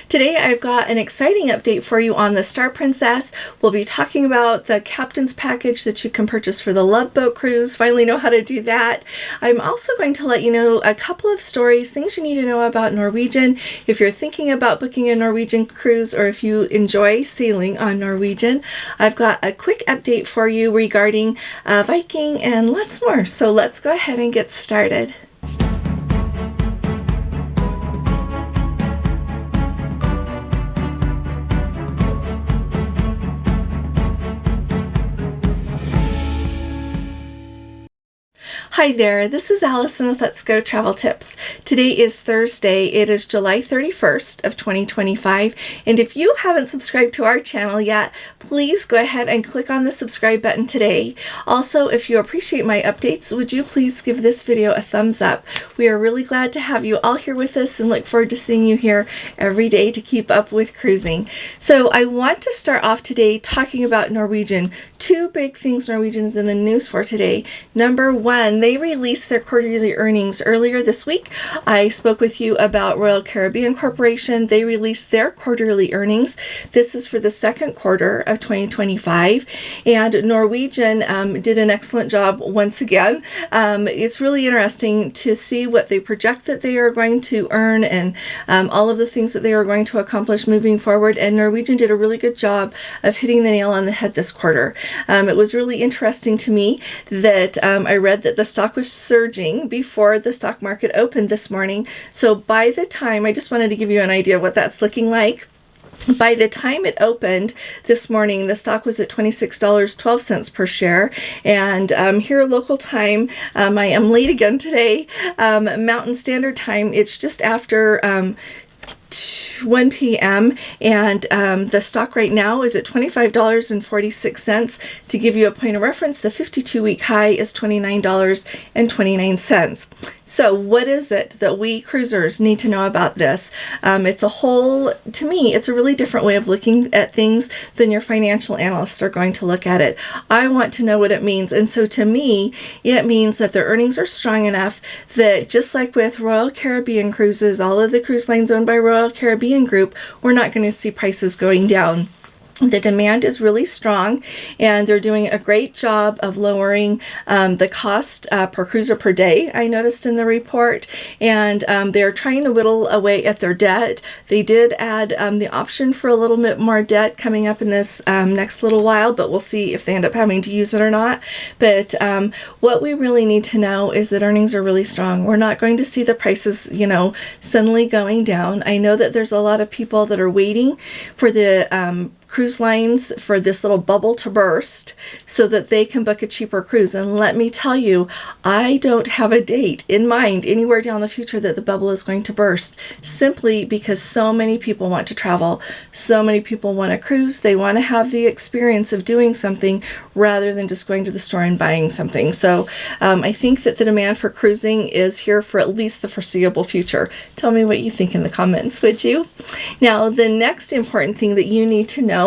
Today I've got an exciting update for you on the Star Princess. We'll be talking about the captain's package that you can purchase for the Love Boat cruise. Finally know how to do that. I'm also going to let you know a couple of stories, things you need to know about Norwegian. If you're thinking about booking a Norwegian cruise or if you enjoy sailing on Norwegian, I've got a quick update for you regarding Viking and lots more. So let's go ahead and get started. Hi there, this is Allison with Let's Go Travel Tips. Today is Thursday. It is July 31st of 2025, and if you haven't subscribed to our channel yet, please go ahead and click on the subscribe button today. Also, if you appreciate my updates, would you please give this video a thumbs up? We are really glad to have you all here with us and look forward to seeing you here every day to keep up with cruising. So I want to start off today talking about Norwegian. Two big things Norwegian is in the news for today. Number one, they released their quarterly earnings earlier this week. I spoke with you about Royal Caribbean Corporation. They released their quarterly earnings. This is for the second quarter of 2025, and Norwegian did an excellent job once again. It's really interesting to see what they project that they are going to earn and all of the things that they are going to accomplish moving forward, and Norwegian did a really good job of hitting the nail on the head this quarter. It was really interesting to me that I read that the stock was surging before the stock market opened this morning. So by the time, I just wanted to give you an idea of what that's looking like. By the time it opened this morning, the stock was at $26.12 per share. And here local time, I am late again today, Mountain Standard Time, it's just after 1 p.m. and the stock right now is at $25.46. To give you a point of reference, the 52-week high is $29.29. So what is it that we cruisers need to know about this? To me, it's a really different way of looking at things than your financial analysts are going to look at it. I want to know what it means. And so to me, it means that their earnings are strong enough that just like with Royal Caribbean Cruises, all of the cruise lines owned by Royal Caribbean Group, we're not going to see prices going down. The demand is really strong, and they're doing a great job of lowering the cost per cruiser per day, I noticed in the report, and they're trying to whittle away at their debt. They did add the option for a little bit more debt coming up in this next little while, but we'll see if they end up having to use it or not. But what we really need to know is that earnings are really strong. We're not going to see the prices, suddenly going down. I know that there's a lot of people that are waiting for the cruise lines for this little bubble to burst so that they can book a cheaper cruise. And let me tell you, I don't have a date in mind anywhere down the future that the bubble is going to burst, simply because so many people want to travel. So many people want to cruise. They want to have the experience of doing something rather than just going to the store and buying something. So I think that the demand for cruising is here for at least the foreseeable future. Tell me what you think in the comments, would you? Now, the next important thing that you need to know,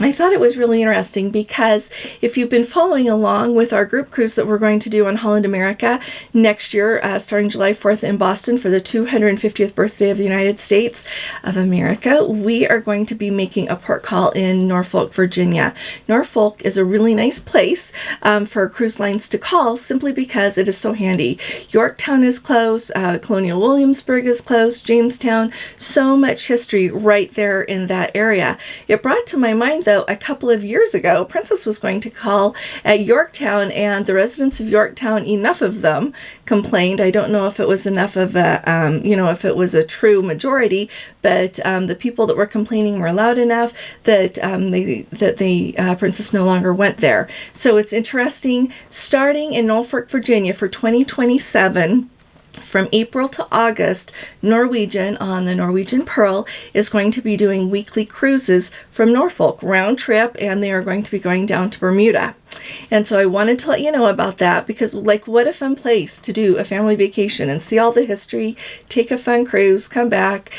I thought it was really interesting because if you've been following along with our group cruise that we're going to do on Holland America next year, starting July 4th in Boston for the 250th birthday of the United States of America, we are going to be making a port call in Norfolk, Virginia. Norfolk is a really nice place for cruise lines to call simply because it is so handy. Yorktown is close, Colonial Williamsburg is close, Jamestown, so much history right there in that area. It brought to my mind though, a couple of years ago, Princess was going to call at Yorktown, and the residents of Yorktown, enough of them, complained. I don't know if it was enough of a, if it was a true majority, but the people that were complaining were loud enough that the Princess no longer went there. So it's interesting, starting in Norfolk, Virginia for 2027, from April to August, Norwegian on the Norwegian Pearl is going to be doing weekly cruises from Norfolk, round trip, and they are going to be going down to Bermuda. And so I wanted to let you know about that because, like, what a fun place to do a family vacation and see all the history, take a fun cruise, come back,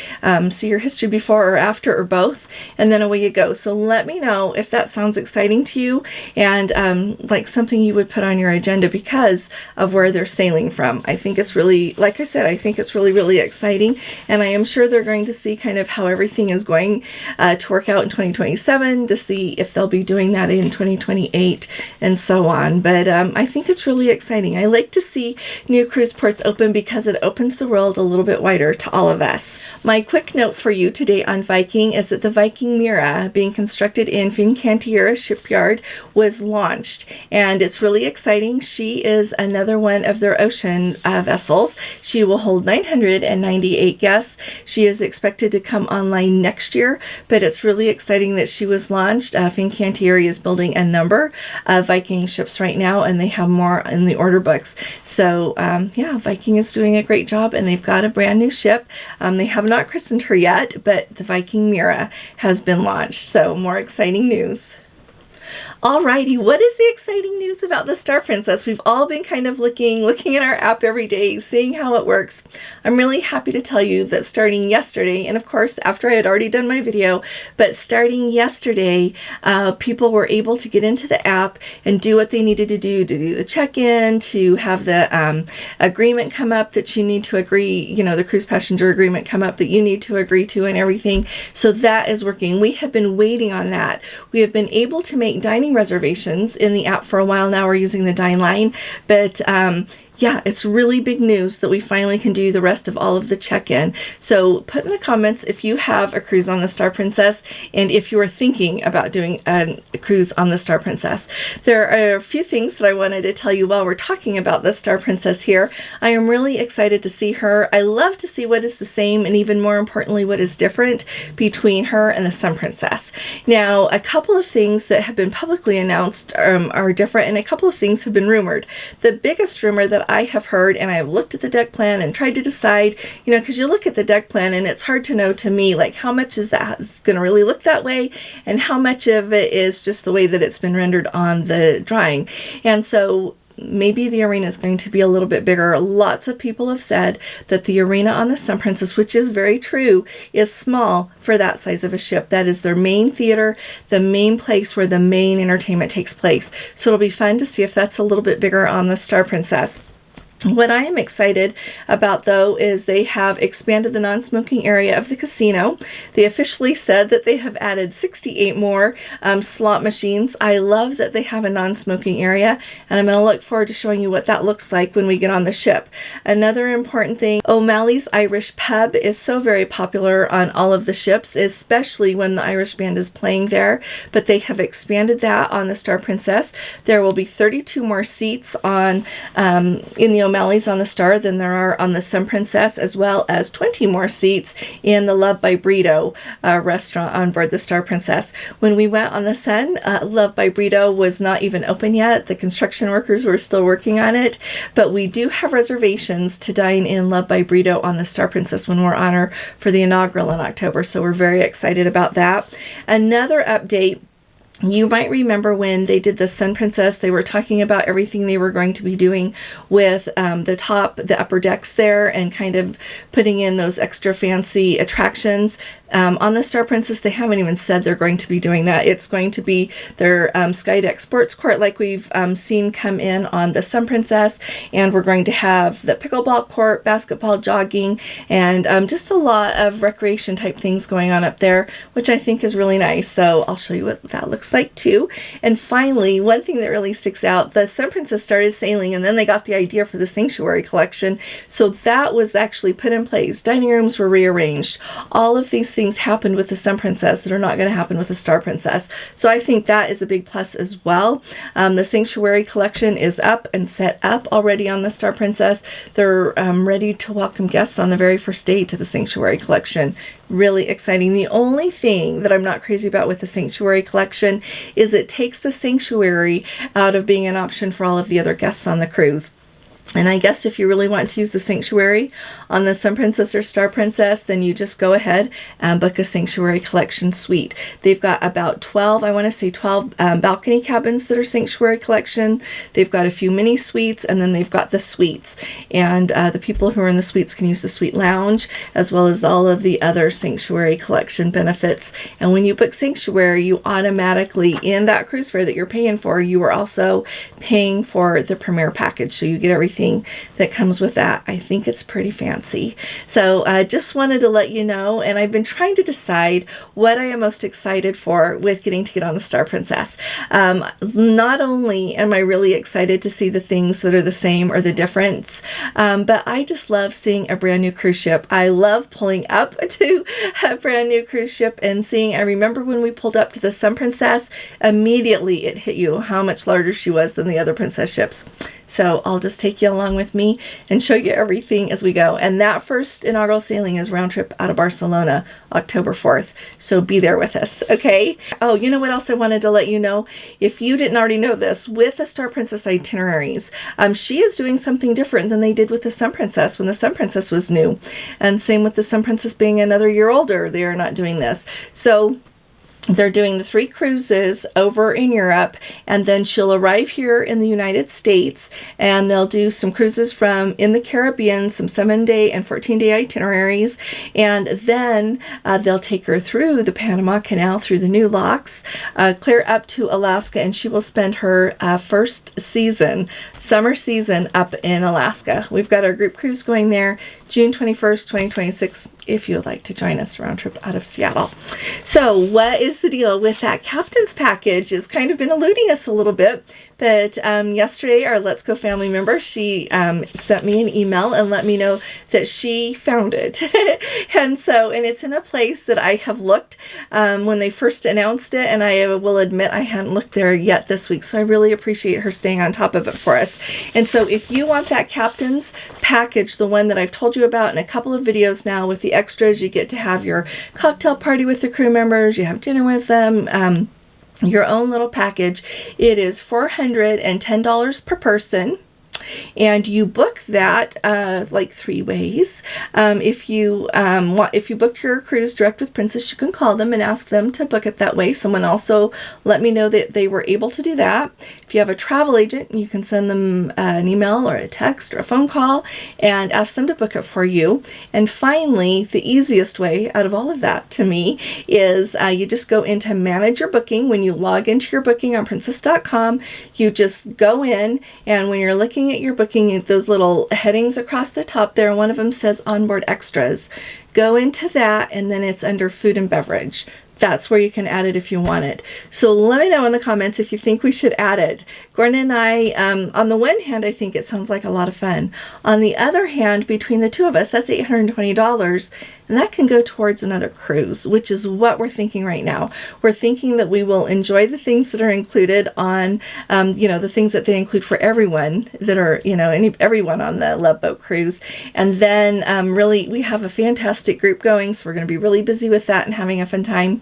see your history before or after or both, and then away you go. So let me know if that sounds exciting to you and like something you would put on your agenda because of where they're sailing from. I think it's really, like I said, I think it's really, really exciting. And I am sure they're going to see kind of how everything is going to work out in 2027 to see if they'll be doing that in 2028 and so on. But I think it's really exciting. I like to see new cruise ports open because it opens the world a little bit wider to all of us. My quick note for you today on Viking is that the Viking Mira, being constructed in Fincantieri shipyard, was launched, and it's really exciting. She is another one of their ocean vessels. She will hold 998 guests. She is expected to come online next year, but it's really exciting that she was launched. Fincantieri is building a number of Viking ships right now, and they have more in the order books. So yeah, Viking is doing a great job, and they've got a brand new ship. They have not christened her yet, but the Viking Mira has been launched. So more exciting news. Alrighty, what is the exciting news about the Star Princess? We've all been kind of looking at our app every day, seeing how it works. I'm really happy to tell you that starting yesterday, and of course after I had already done my video, but starting yesterday, people were able to get into the app and do what they needed to do the check-in, to have the agreement come up that you need to agree, the cruise passenger agreement come up that you need to agree to and everything. So that is working. We have been waiting on that. We have been able to make dining reservations in the app for a while now. We're using the Dine line, but yeah, it's really big news that we finally can do the rest of all of the check-in. So put in the comments if you have a cruise on the Star Princess and if you are thinking about doing a cruise on the Star Princess. There are a few things that I wanted to tell you while we're talking about the Star Princess here. I am really excited to see her. I love to see what is the same and even more importantly what is different between her and the Sun Princess. Now, a couple of things that have been publicly announced are different, and a couple of things have been rumored. The biggest rumor that I have heard, and I have looked at the deck plan and tried to decide, because you look at the deck plan and it's hard to know to me, like, how much is that going to really look that way and how much of it is just the way that it's been rendered on the drawing. And so maybe the arena is going to be a little bit bigger. Lots of people have said that the arena on the Sun Princess, which is very true, is small for that size of a ship. That is their main theater, the main place where the main entertainment takes place. So it'll be fun to see if that's a little bit bigger on the Star Princess. What I am excited about, though, is they have expanded the non-smoking area of the casino. They officially said that they have added 68 more slot machines. I love that they have a non-smoking area, and I'm going to look forward to showing you what that looks like when we get on the ship. Another important thing, O'Malley's Irish Pub is so very popular on all of the ships, especially when the Irish band is playing there, but they have expanded that on the Star Princess. There will be 32 more seats on in the O'Malley's on the Star than there are on the Sun Princess, as well as 20 more seats in the Love by Brito restaurant on board the Star Princess. When we went on the Sun, Love by Brito was not even open yet. The construction workers were still working on it, but we do have reservations to dine in Love by Brito on the Star Princess when we're on her for the inaugural in October, so we're very excited about that. Another update, you might remember when they did the Sun Princess, they were talking about everything they were going to be doing with the upper decks there and kind of putting in those extra fancy attractions. On the Star Princess, they haven't even said they're going to be doing that. It's going to be their Skydeck Sports Court like we've seen come in on the Sun Princess, and we're going to have the pickleball court, basketball, jogging, and just a lot of recreation type things going on up there, which I think is really nice. So I'll show you what that looks like too. And finally, one thing that really sticks out, the Sun Princess started sailing and then they got the idea for the Sanctuary collection. So that was actually put in place. Dining rooms were rearranged. All of these things happened with the Sun Princess that are not going to happen with the Star Princess. So I think that is a big plus as well. The Sanctuary collection is up and set up already on the Star Princess. They're ready to welcome guests on the very first day to the Sanctuary collection. Really exciting. The only thing that I'm not crazy about with the Sanctuary collection is it takes the Sanctuary out of being an option for all of the other guests on the cruise. And I guess if you really want to use the Sanctuary on the Sun Princess or Star Princess, then you just go ahead and book a Sanctuary Collection suite. They've got about 12, I want to say 12 balcony cabins that are Sanctuary Collection. They've got a few mini suites, and then they've got the suites. And the people who are in the suites can use the suite lounge, as well as all of the other Sanctuary Collection benefits. And when you book Sanctuary, you automatically, in that cruise fare that you're paying for, you are also paying for the Premier package. So you get everything that comes with that. I think it's pretty fancy. So I just wanted to let you know, and I've been trying to decide what I am most excited for with getting to get on the Star Princess. Not only am I really excited to see the things that are the same or the difference, but I just love seeing a brand new cruise ship. I love pulling up to a brand new cruise ship and seeing, I remember when we pulled up to the Sun Princess, immediately it hit you how much larger she was than the other princess ships. So I'll just take you along with me and show you everything as we go. And that first inaugural sailing is round trip out of Barcelona, October 4th. So be there with us, okay? Oh, you know what else I wanted to let you know? If you didn't already know this, with the Star Princess itineraries, she is doing something different than they did with the Sun Princess when the Sun Princess was new. And same with the Sun Princess being another year older, they are not doing this. So they're doing the 3 cruises over in Europe, and then she'll arrive here in the United States, and they'll do some cruises from in the Caribbean, some 7-day and 14-day itineraries, and then they'll take her through the Panama Canal, through the new locks, clear up to Alaska, and she will spend her first season, summer season, up in Alaska. We've got our group cruise going there June 21st, 2026, if you would like to join us round trip out of Seattle. So what is the deal with that captain's package? Has kind of been eluding us a little bit, but yesterday our Let's Go family member, she sent me an email and let me know that she found it. and it's in a place that I have looked when they first announced it, and I will admit I hadn't looked there yet this week, so I really appreciate her staying on top of it for us. And so if you want that captain's package, the one that I've told you about in a couple of videos now, with the extras, you get to have your cocktail party with the crew members, you have dinner with them, your own little package. It is $410 per person. And you book that like 3 ways. If you book your cruise direct with Princess, you can call them and ask them to book it that way. Someone also let me know that they were able to do that. If you have a travel agent, you can send them an email or a text or a phone call and ask them to book it for you. And finally, the easiest way out of all of that to me is you just go into manage your booking. When you log into your booking on princess.com, you just go in, and when you're looking at your booking, those little headings across the top there, one of them says onboard extras. Go into that, and then it's under food and beverage. That's where you can add it if you want it. So let me know in the comments if you think we should add it. Gordon and I, on the one hand, I think it sounds like a lot of fun. On the other hand, between the two of us, that's $820, and that can go towards another cruise, which is what we're thinking right now. We're thinking that we will enjoy the things that are included on, the things that they include for everyone that are, everyone on the Love Boat cruise. And then really, we have a fantastic group going, so we're going to be really busy with that and having a fun time.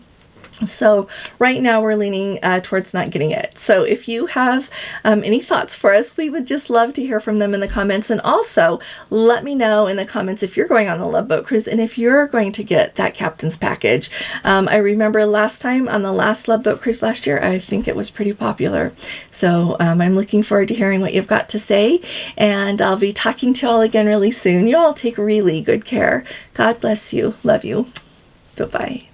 So right now we're leaning towards not getting it. So if you have any thoughts for us, we would just love to hear from them in the comments. And also let me know in the comments if you're going on the Love Boat cruise and if you're going to get that captain's package. I remember last time on the last Love Boat cruise last year, I think it was pretty popular. So I'm looking forward to hearing what you've got to say. And I'll be talking to you all again really soon. You all take really good care. God bless you. Love you. Bye-bye.